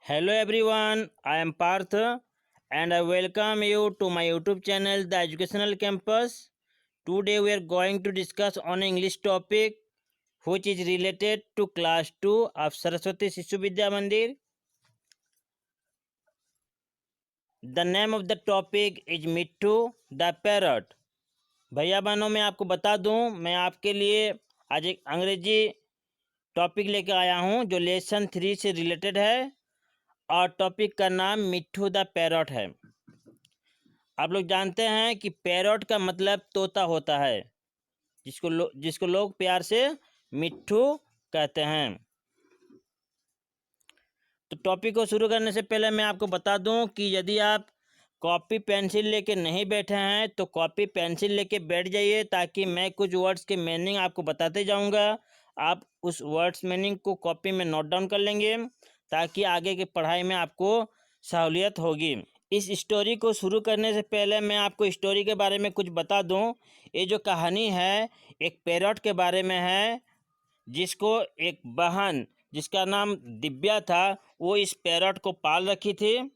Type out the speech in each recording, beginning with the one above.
Hello everyone, I am Parth and I welcome you to my YouTube channel The Educational Campus. Today we are going to discuss on English topic which is related to class 2 of Saraswati Shishu Vidya Mandir. The name of the topic is Mittu the Parrot. भैया बहनों मैं आपको बता दूं, मैं आपके लिए आज एक अंग्रेजी टॉपिक लेकर आया हूं जो लेसन 3 से रिलेटेड है और टॉपिक का नाम मिट्ठू द पैरट है। आप लोग जानते हैं कि पैरट का मतलब तोता होता है, जिसको लोग प्यार से मिट्ठू कहते हैं। तो टॉपिक को शुरू करने से पहले मैं आपको बता दूं कि यदि आप कॉपी पेंसिल लेके नहीं बैठे हैं तो कॉपी पेंसिल लेके बैठ जाइए, ताकि मैं कुछ वर्ड्स के मीनिंग आपको बताते जाऊंगा। आप उस वर्ड्स मीनिंग को कॉपी में नोट डाउन कर लेंगे ताकि आगे की पढ़ाई में आपको सहूलियत होगी। इस स्टोरी को शुरू करने से पहले मैं आपको स्टोरी के बारे में कुछ बता दूं। ये जो कहानी है एक पैरट के बारे में है, जिसको एक बहन जिसका नाम दिव्या था वो इस पैरट को पाल रखी थी।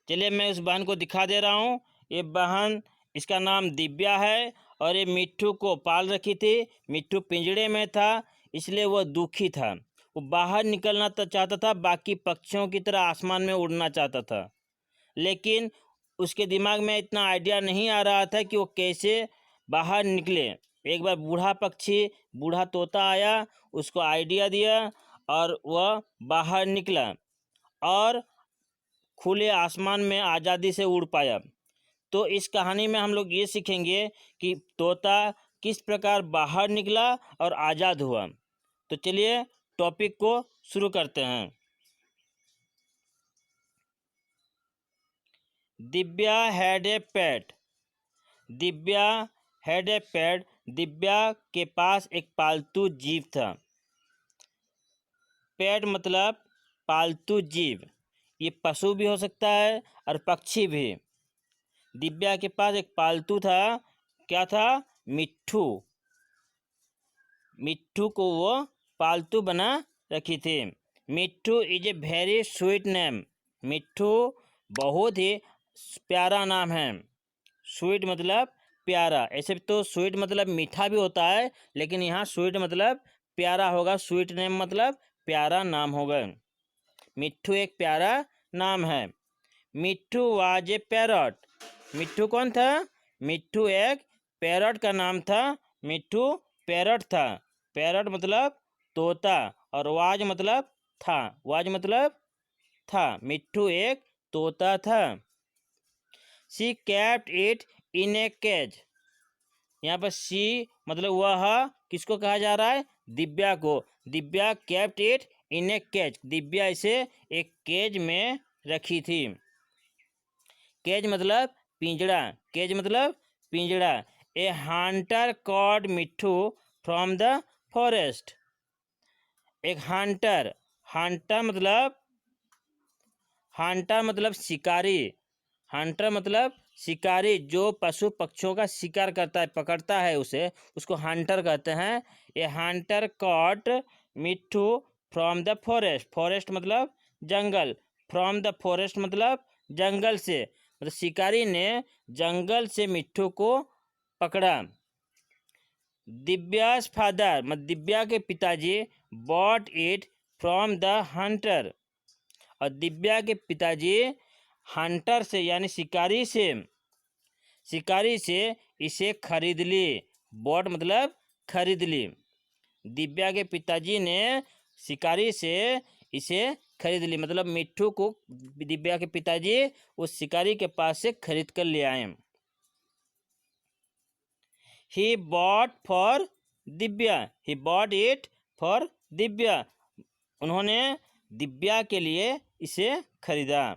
चलिए मैं उस बहन को दिखा दे रहा हूँ। ये बहन, इसका नाम दिव्या है और ये मिट्ठू को पाल रखी थी। मिट्ठू पिंजड़े में था, इसलिए वह दुखी था। वो बाहर निकलना तो चाहता था, बाकी पक्षियों की तरह आसमान में उड़ना चाहता था, लेकिन उसके दिमाग में इतना आइडिया नहीं आ रहा था कि वो कैसे बाहर निकले। एक बार बूढ़ा तोता आया, उसको आइडिया दिया और वह बाहर निकला और खुले आसमान में आज़ादी से उड़ पाया। तो इस कहानी में हम लोग ये सीखेंगे कि तोता किस प्रकार बाहर निकला और आज़ाद हुआ। तो चलिए टॉपिक को शुरू करते हैं। Divya had a pet. Divya had a pet. Divya के पास एक पालतू जीव था। पेट मतलब पालतू जीव, ये पशु भी हो सकता है और पक्षी भी। दिव्या के पास एक पालतू था। क्या था? मिट्ठू। मिट्ठू को वो पालतू बना रखी थी। मिट्ठू is a very sweet name. मिट्ठू बहुत ही प्यारा नाम है। स्वीट मतलब प्यारा। ऐसे तो स्वीट मतलब मीठा भी होता है, लेकिन यहाँ स्वीट मतलब प्यारा होगा। स्वीट नेम मतलब प्यारा नाम होगा। मिट्ठू एक प्यारा नाम है। मिट्ठू वाज ए पैरट। मिट्ठू कौन था? मिट्ठू एक पैरट का नाम था। मिट्ठू पैरट था। पैरट मतलब तोता और वाज मतलब था। वाज मतलब था। मिट्ठू एक तोता था। She kept it in a cage. यहाँ पर शी मतलब वह किसको कहा जा रहा है? दिव्या को। Divya kept it in a cage. Divya इसे एक केज में रखी थी। केज मतलब पिंजड़ा। केज मतलब पिंजड़ा। ए Hunter cot Mitthu from the forest. एक हंटर। हंटर मतलब शिकारी। हंटर मतलब शिकारी, जो पशु पक्षियों का शिकार करता है, पकड़ता है उसे, उसको हंटर कहते हैं। ये Hunter cot Mitthu from the forest. Forest मतलब जंगल। फ्रॉम द फॉरेस्ट मतलब जंगल से, मतलब शिकारी ने जंगल से मिट्ठू को पकड़ा। दिव्यास फादर मतलब दिव्या के पिताजी bought it from the Hunter. और दिव्या के पिताजी हंटर से यानी शिकारी से इसे खरीद ली। बॉट मतलब खरीद ली। दिव्या के पिताजी ने शिकारी से इसे खरीद ली, मतलब मिट्ठू को दिव्या के पिताजी उस शिकारी के पास से खरीद कर ले आए। He bought for Divya. He bought it for Divya. उन्होंने दिव्या के लिए इसे खरीदा।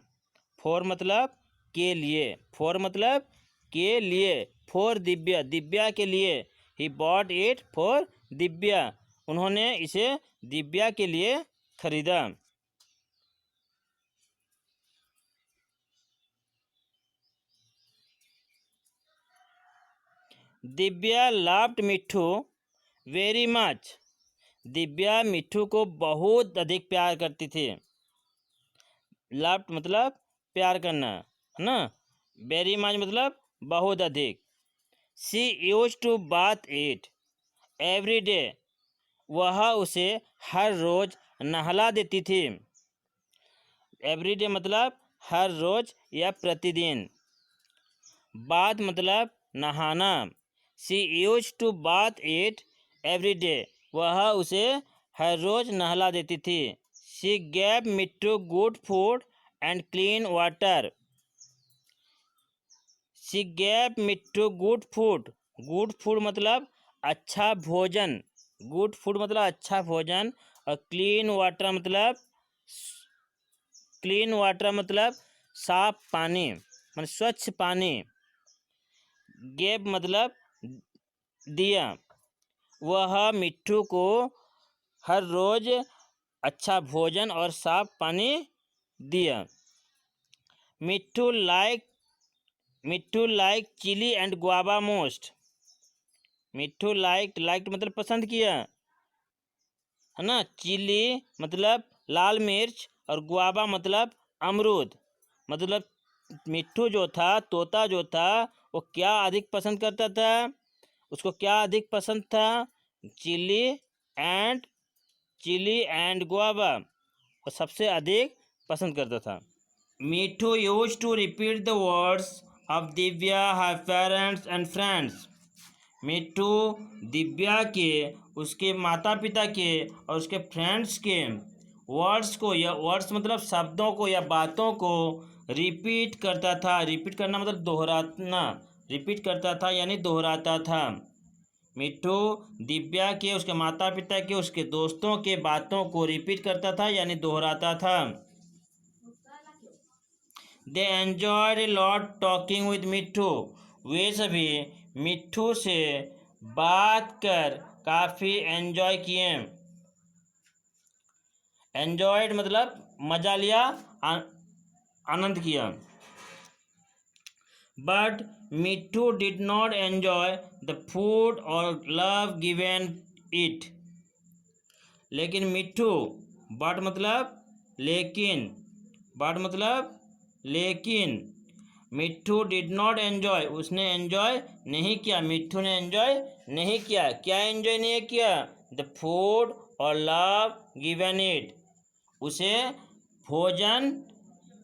फॉर मतलब के लिए। फॉर मतलब के लिए। फॉर दिव्या, दिव्या के लिए। He bought it for Divya. उन्होंने इसे दिव्या के लिए खरीदा। दिव्या लव्ड मिट्ठू वेरी मच। दिव्या मिट्ठू को बहुत अधिक प्यार करती थी। लव्ड मतलब प्यार करना, है ना। वेरी मच मतलब बहुत अधिक। She used to bath it every day, वह उसे हर रोज नहला देती थी। एवरी डे मतलब हर रोज या प्रतिदिन। बाथ मतलब नहाना। She used to bath it every day, वह उसे हर रोज नहला देती थी। She gave Mittu good food and clean water. She gave Mittu good food. Good food मतलब अच्छा भोजन। गुड फूड मतलब अच्छा भोजन। और क्लीन वाटर मतलब साफ पानी, मतलब स्वच्छ पानी। गेव मतलब दिया। वह मिट्टू को हर रोज अच्छा भोजन और साफ पानी दिया। Mittu like chilli and guava most. Mittu like मतलब पसंद किया, है ना। चिली मतलब लाल मिर्च और गुआवा मतलब अमरूद। मतलब मिट्टू जो था, तोता जो था, वो क्या अधिक पसंद करता था, उसको क्या अधिक पसंद था, चिली एंड गुआवा, वो सबसे अधिक पसंद करता था। Mittu used to repeat the words of Divya, her parents and friends. Mittu Divya के, उसके माता पिता के और उसके फ्रेंड्स के वर्ड्स को, या वर्ड्स मतलब शब्दों को या बातों को रिपीट करता था। रिपीट करना मतलब दोहराना। रिपीट करता था यानी दोहराता था। मिट्टू दिव्या के, उसके माता पिता के, उसके दोस्तों के बातों को रिपीट करता था यानी दोहराता था। They enjoyed a lot talking with Mittu. वे सभी मिट्टू से बात कर काफ़ी एन्जॉय किए। एन्जॉयड मतलब मजा लिया, आनंद किया। But Mittu did not enjoy the food और लव गिवन इट। लेकिन मिट्टू, बट मतलब लेकिन, बट मतलब लेकिन, मिट्टू डिड नॉट एन्जॉय, उसने एन्जॉय नहीं किया, मिट्टू ने एन्जॉय नहीं किया। क्या एन्जॉय नहीं किया? द फूड और लव गिवन इट, उसे भोजन,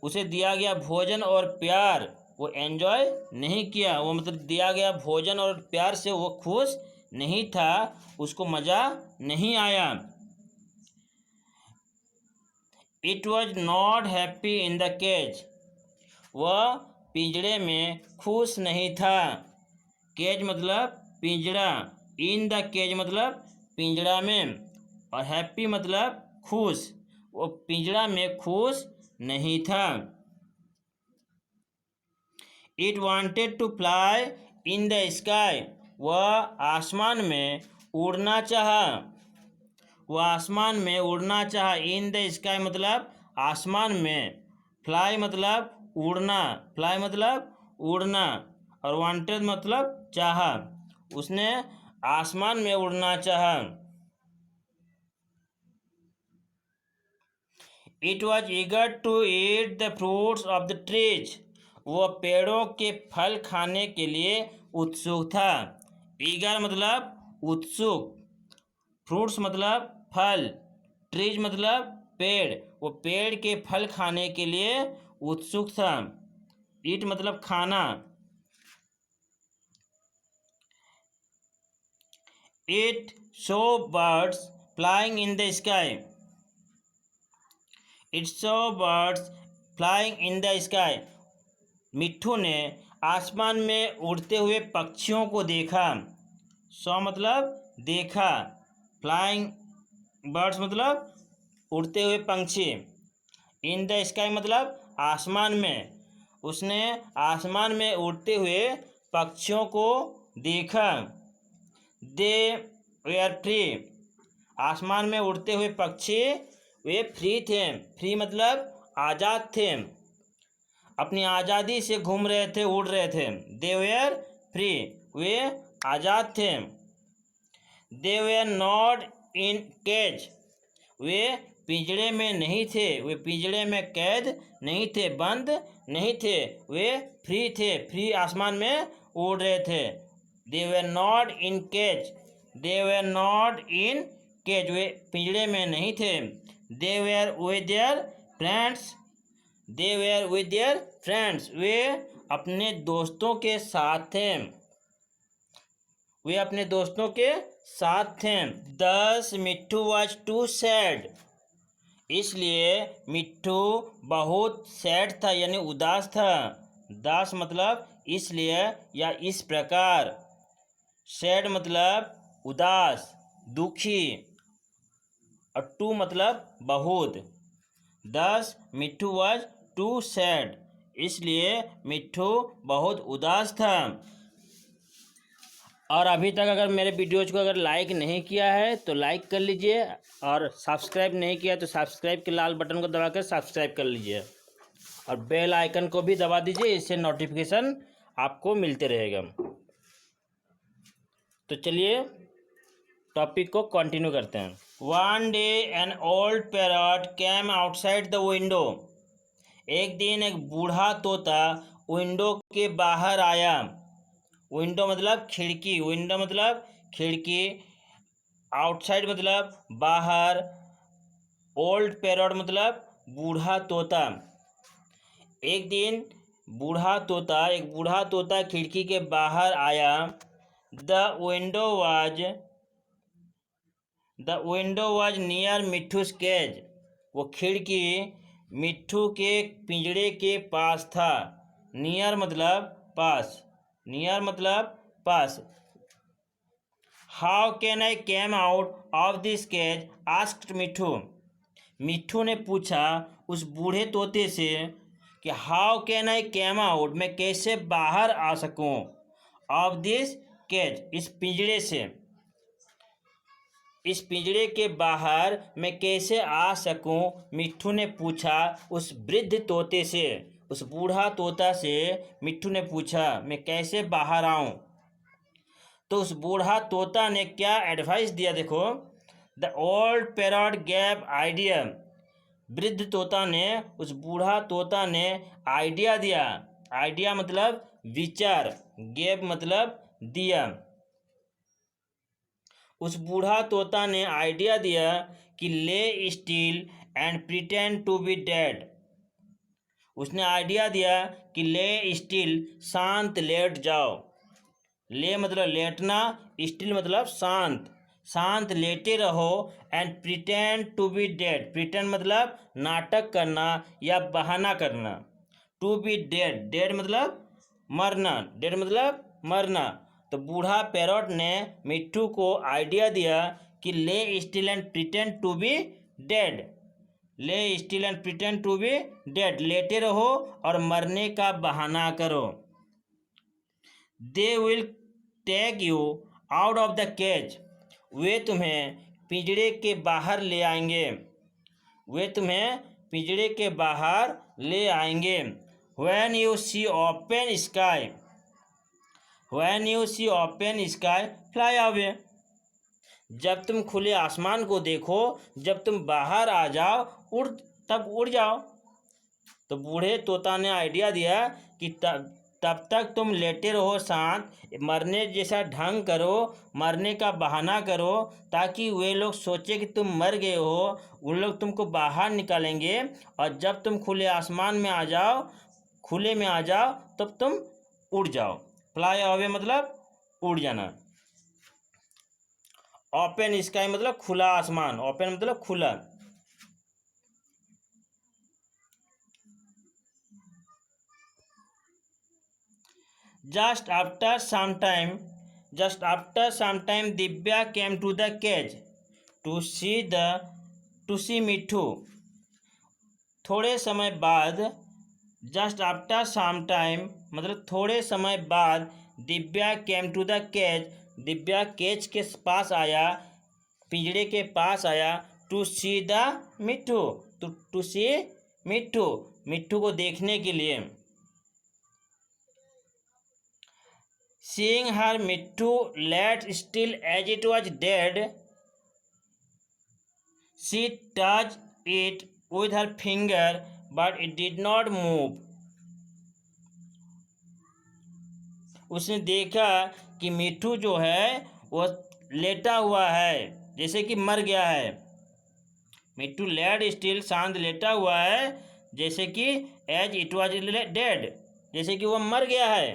उसे दिया गया भोजन और प्यार वो एन्जॉय नहीं किया। वो मतलब दिया गया भोजन और प्यार से वो खुश नहीं था, उसको मज़ा नहीं आया। It was not happy in the cage, वह पिंजड़े में खुश नहीं था। केज मतलब पिंजड़ा, इन द केज मतलब पिंजड़ा में, और हैप्पी मतलब खुश, वो पिंजड़ा में खुश नहीं था। It wanted to fly in the sky, वह आसमान में उड़ना चाहा। वह आसमान में उड़ना चाहा। इन द स्काई मतलब आसमान में, फ्लाई मतलब उड़ना, फ्लाई मतलब उड़ना, और वांटेड मतलब चाहा, उसने आसमान में उड़ना चाहा। It was eager to eat the fruits of the trees, वह पेड़ों के फल खाने के लिए उत्सुक था। ईगर मतलब उत्सुक, फ्रूट्स मतलब फल, ट्रीज मतलब पेड़, वो पेड़ के फल खाने के लिए उत्सुक था। ईट मतलब खाना। It saw birds flying in the sky, it saw birds flying in the sky, Mittu ने आसमान में उड़ते हुए पक्षियों को देखा। सो मतलब देखा, फ्लाइंग बर्ड्स मतलब उड़ते हुए पंछी, इन द स्काई मतलब आसमान में, उसने आसमान में उड़ते हुए पक्षियों को देखा। दे वेयर फ्री, आसमान में उड़ते हुए पक्षी वे फ्री थे। फ्री मतलब आज़ाद थे, अपनी आज़ादी से घूम रहे थे, उड़ रहे थे। दे वेयर फ्री, वे आज़ाद थे। दे वेयर नॉट इन केज, वे पिंजड़े में नहीं थे, वे पिंजड़े में कैद नहीं थे, बंद नहीं थे, वे फ्री थे, फ्री आसमान में उड़ रहे थे। They were not in cage, they were not in cage, वे पिंजड़े में नहीं थे। They were with their friends, they were with their friends, वे अपने दोस्तों के साथ थे, वे अपने दोस्तों के साथ थे। दस मिट्ठू वॉज टू सैड, इसलिए मिट्ठू बहुत सैड था यानी उदास था। दास मतलब इसलिए या इस प्रकार, सैड मतलब उदास दुखी, और टू मतलब बहुत। दस मिट्ठू वॉज टू सैड, इसलिए मिट्ठू बहुत उदास था। और अभी तक अगर मेरे वीडियोज़ को अगर लाइक नहीं किया है तो लाइक कर लीजिए, और सब्सक्राइब नहीं किया तो सब्सक्राइब के लाल बटन को दबाकर सब्सक्राइब कर लीजिए, और बेल आइकन को भी दबा दीजिए, इससे नोटिफिकेशन आपको मिलते रहेगा। तो चलिए टॉपिक को कंटिन्यू करते हैं। One day an old parrot came outside the window, एक दिन एक बूढ़ा तोता विंडो के बाहर आया। विंडो मतलब खिड़की, विंडो मतलब खिड़की, आउटसाइड मतलब बाहर, ओल्ड पैरट मतलब बूढ़ा तोता। एक दिन एक बूढ़ा तोता खिड़की के बाहर आया। The window was near Mitthu's cage, वो खिड़की मिट्ठू के पिंजड़े के पास था। नियर मतलब पास, नियर मतलब पास। How can I came out of this cage asked Mitthu, Mitthu ने पूछा उस बूढ़े तोते से कि how can I came out, मैं कैसे बाहर आ सकूं, ऑफ दिस केज, इस पिंजड़े से, इस पिंजड़े के बाहर मैं कैसे आ सकूं, मिट्ठू ने पूछा उस वृद्ध तोते से, उस बूढ़ा तोता से मिट्ठू ने पूछा मैं कैसे बाहर आऊं। तो उस बूढ़ा तोता ने क्या एडवाइस दिया, देखो। The old parrot gave idea, वृद्ध तोता ने, उस बूढ़ा तोता ने आइडिया दिया। आइडिया मतलब विचार, गैव मतलब दिया। उस बूढ़ा तोता ने आइडिया दिया कि lay still and pretend to be dead, उसने आइडिया दिया कि ले स्टिल, शांत लेट जाओ। ले मतलब लेटना, स्टिल मतलब शांत, शांत लेटे रहो। And pretend to be dead, pretend मतलब नाटक करना या बहाना करना। टू बी डेड, डेड मतलब मरना, डेड मतलब मरना। तो बूढ़ा पैरट ने मिट्ठू को आइडिया दिया कि lay still and pretend to be dead, lay still and pretend to be dead, लेटे रहो और मरने का बहाना करो। They will take you out of the cage, वे तुम्हें पिंजड़े के बाहर ले आएंगे, वे तुम्हें पिंजड़े के बाहर ले आएंगे। When you see open sky, when you see open sky fly away, जब तुम खुले आसमान को देखो, जब तुम बाहर आ जाओ, तब उड़ जाओ। तो बूढ़े तोता ने आइडिया दिया कि तब तक तुम लेटे रहो शांत, मरने जैसा ढंग करो, मरने का बहाना करो, ताकि वे लोग सोचे कि तुम मर गए हो, उन लोग तुमको बाहर निकालेंगे, और जब तुम खुले आसमान में आ जाओ, खुले में आ जाओ, तब तुम उड़ जाओ। फ्लाई अवे मतलब उड़ जाना। ओपन स्काई मतलब खुला आसमान, ओपन मतलब खुला। Just after some time, Divya came to the cage to see मिट्ठू। थोड़े समय बाद, just after some time मतलब थोड़े समय बाद, Divya came to the cage, Divya cage के पास आया, पिंजड़े के पास आया। To see the Mittu, to see Mittu, Mittu को देखने के लिए। Seeing her Mitthu lay still as it was dead, she touched it with her finger but it did not move. उसने देखा कि मिट्ठू जो है वो लेटा हुआ है, जैसे कि मर गया है। मिट्ठू लेड स्टिल, शांत लेटा हुआ है, जैसे कि एज इट वॉज डेड, जैसे कि वह मर गया है।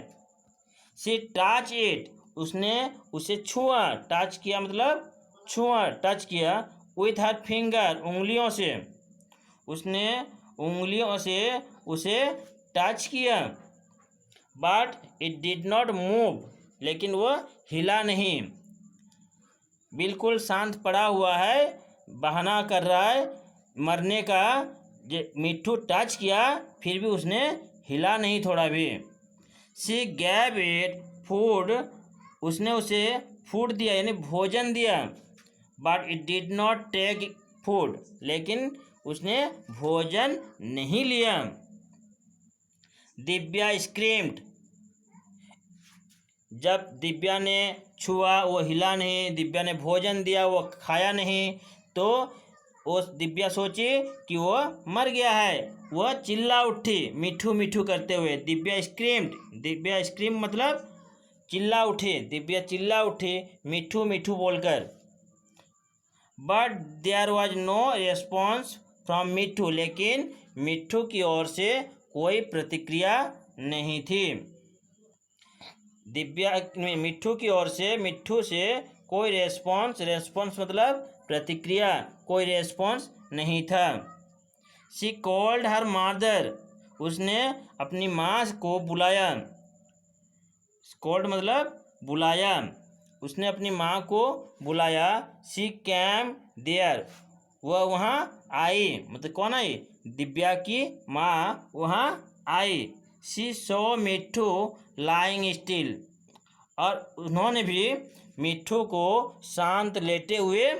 सी टच इट, उसने उसे छुआ, टच किया मतलब छुआ, टच किया। विथ हर फिंगर, उंगलियों से, उसने उंगलियों से उसे टच किया। But it did not move, लेकिन वह हिला नहीं, बिल्कुल शांत पड़ा हुआ है, बहाना कर रहा है मरने का। मिट्ठू टच किया फिर भी उसने हिला नहीं थोड़ा भी। सी गैव इट फूड, उसने उसे फूड दिया यानी भोजन दिया। But it did not take food, लेकिन उसने भोजन नहीं लिया। दिव्या स्क्रीम्ड, जब दिव्या ने छुआ वो हिला नहीं, दिव्या ने भोजन दिया वो खाया नहीं, तो वो दिव्या सोची कि वो मर गया है, वह चिल्ला उठी मिठू मिठू करते हुए। दिव्या स्क्रीम्ड, दिव्या स्क्रीम मतलब चिल्ला उठी, दिव्या चिल्ला उठी मिठू मिठू बोलकर। But there was no response from Mithu, लेकिन मिठू की ओर से कोई प्रतिक्रिया नहीं थी। दिव्या मिठू की ओर से, मिठू से कोई रेस्पॉन्स मतलब प्रतिक्रिया, कोई रेस्पॉन्स नहीं था। शी कॉल्ड हर मदर, उसने अपनी माँ को बुलाया। कॉल्ड मतलब बुलाया, उसने अपनी माँ को बुलाया। शी कैम देयर, वह वहाँ आई, मतलब कौन आई? दिव्या की माँ वहाँ आई। She saw Mithu lying still, और उन्होंने भी मिठू को शांत लेटे हुए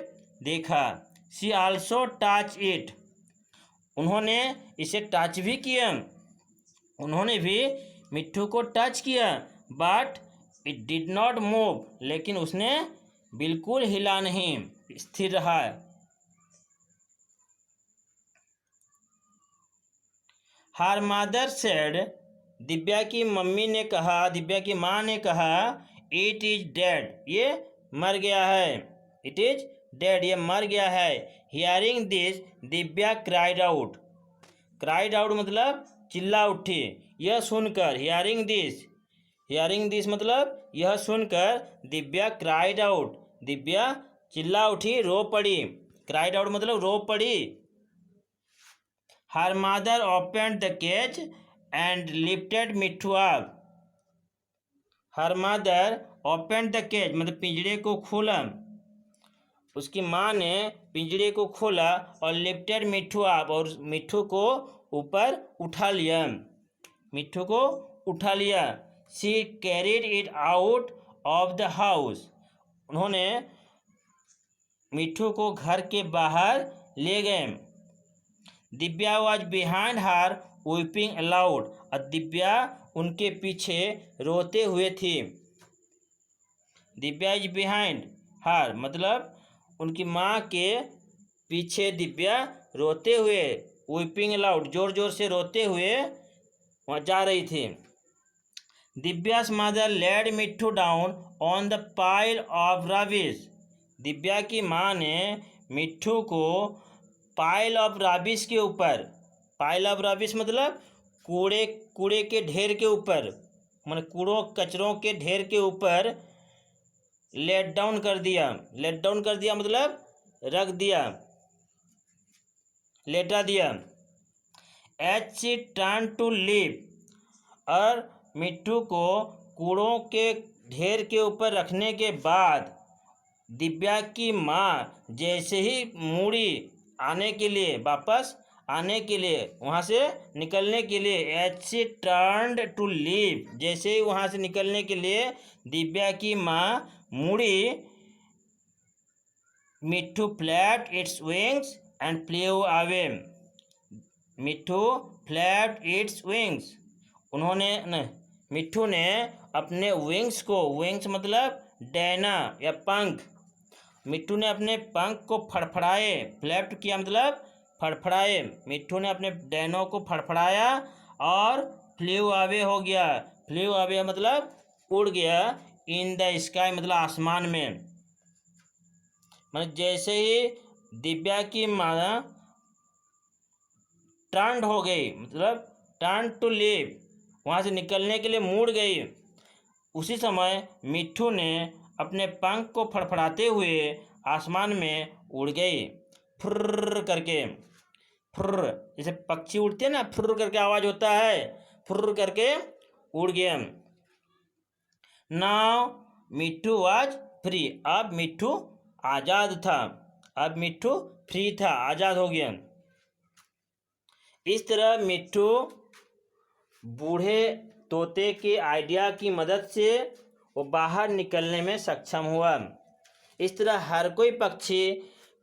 देखा। शी आल्सो टच इट, उन्होंने इसे टच भी किया, उन्होंने भी मिठू को टच किया। But it did not move, लेकिन उसने बिल्कुल हिला नहीं, स्थिर रहा। हर मदर सेड, दिव्या की मम्मी ने कहा, दिव्या की माँ ने कहा, इट इज डेड, ये मर गया है। इट इज डेड, ये मर गया है। Hearing this Divya cried out, cried out मतलब चिल्ला उठी। यह सुनकर, हियरिंग दिस मतलब यह सुनकर, दिव्या क्राइड आउट, दिव्या चिल्ला उठी, रो पड़ी। क्राइड आउट मतलब रो पड़ी। Her mother opened the cage and lifted Mithu up, her mother opened the cage मतलब पिंजरे को खोला, उसकी माँ ने पिंजरे को खोला, और लिफ्टेड मिठू अप, और मिठू को ऊपर उठा लिया, मिठू को उठा लिया। She carried it out of the house, उन्होंने मिठू को घर के बाहर ले गए। Divya was behind her weeping allowed, और दिव्या उनके पीछे रोते हुए थी। दिव्या इज बिहाइंड हर मतलब उनकी माँ के पीछे दिव्या रोते हुए, वीपिंग अलाउड जोर जोर से रोते हुए वहाँ जा रही थी। Divya's mother laid Mithu down on the pile of rubbish, Divya की माँ ने मिठू को पाइल ऑफ रबिश के ऊपर, पाइल ऑफ रबिश मतलब कूड़े के ढेर के ऊपर, मतलब कूड़ों कचरों के ढेर के ऊपर लेट डाउन कर दिया। लेट डाउन कर दिया मतलब रख दिया, लेटा दिया। As she turn to leave, और मिट्ठू को कूड़ों के ढेर के ऊपर रखने के बाद दिव्या की माँ जैसे ही मुड़ी आने के लिए, वापस आने के लिए, वहाँ से निकलने के लिए, as she turned to leave, जैसे ही वहाँ से निकलने के लिए दिव्या की माँ मुड़ी, Mitthu flapped its wings and flew away, Mitthu flapped its wings, Mitthu ने अपने विंग्स को, विंग्स मतलब डैना या पंख, मिट्ठू ने अपने पंख को फड़फड़ाए, फ्लैप्ड किया मतलब फड़फड़ाए। मिट्ठू ने अपने डैनो को फड़फड़ाया और फ्ल्यू अवे हो गया। फ्ल्यू अवे मतलब उड़ गया। इन द स्काई मतलब आसमान में। मतलब जैसे ही दिव्या की माँ टर्न हो गई, मतलब टर्न टू लीव, वहाँ से निकलने के लिए मुड़ गई, उसी समय मिट्ठू ने अपने पंख को फड़फड़ाते हुए आसमान में उड़ गई। फुर्र करके, फुर्र जैसे पक्षी उड़ते हैं ना, फुर्र करके आवाज़ होता है, फुर्र करके उड़ गया। नाउ मिट्ठू वाज फ्री, अब मिट्ठू आज़ाद था, अब मिट्ठू फ्री था, आज़ाद हो गया। इस तरह मिट्ठू बूढ़े तोते के आइडिया की मदद से वो बाहर निकलने में सक्षम हुआ। इस तरह हर कोई पक्षी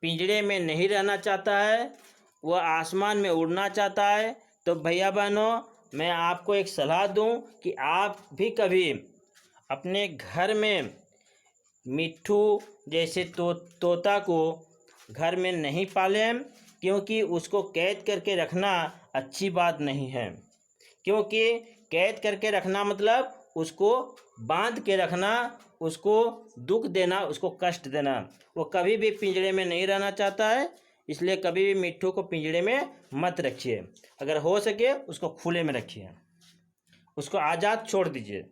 पिंजरे में नहीं रहना चाहता है, वह आसमान में उड़ना चाहता है। तो भैया बहनों, मैं आपको एक सलाह दूं कि आप भी कभी अपने घर में मिट्ठू जैसे तोता को घर में नहीं पालें, क्योंकि उसको कैद करके रखना अच्छी बात नहीं है। क्योंकि कैद करके रखना मतलब उसको बांध के रखना, उसको दुख देना, उसको कष्ट देना। वो कभी भी पिंजरे में नहीं रहना चाहता है, इसलिए कभी भी मिट्ठू को पिंजरे में मत रखिए। अगर हो सके उसको खुले में रखिए, उसको आज़ाद छोड़ दीजिए।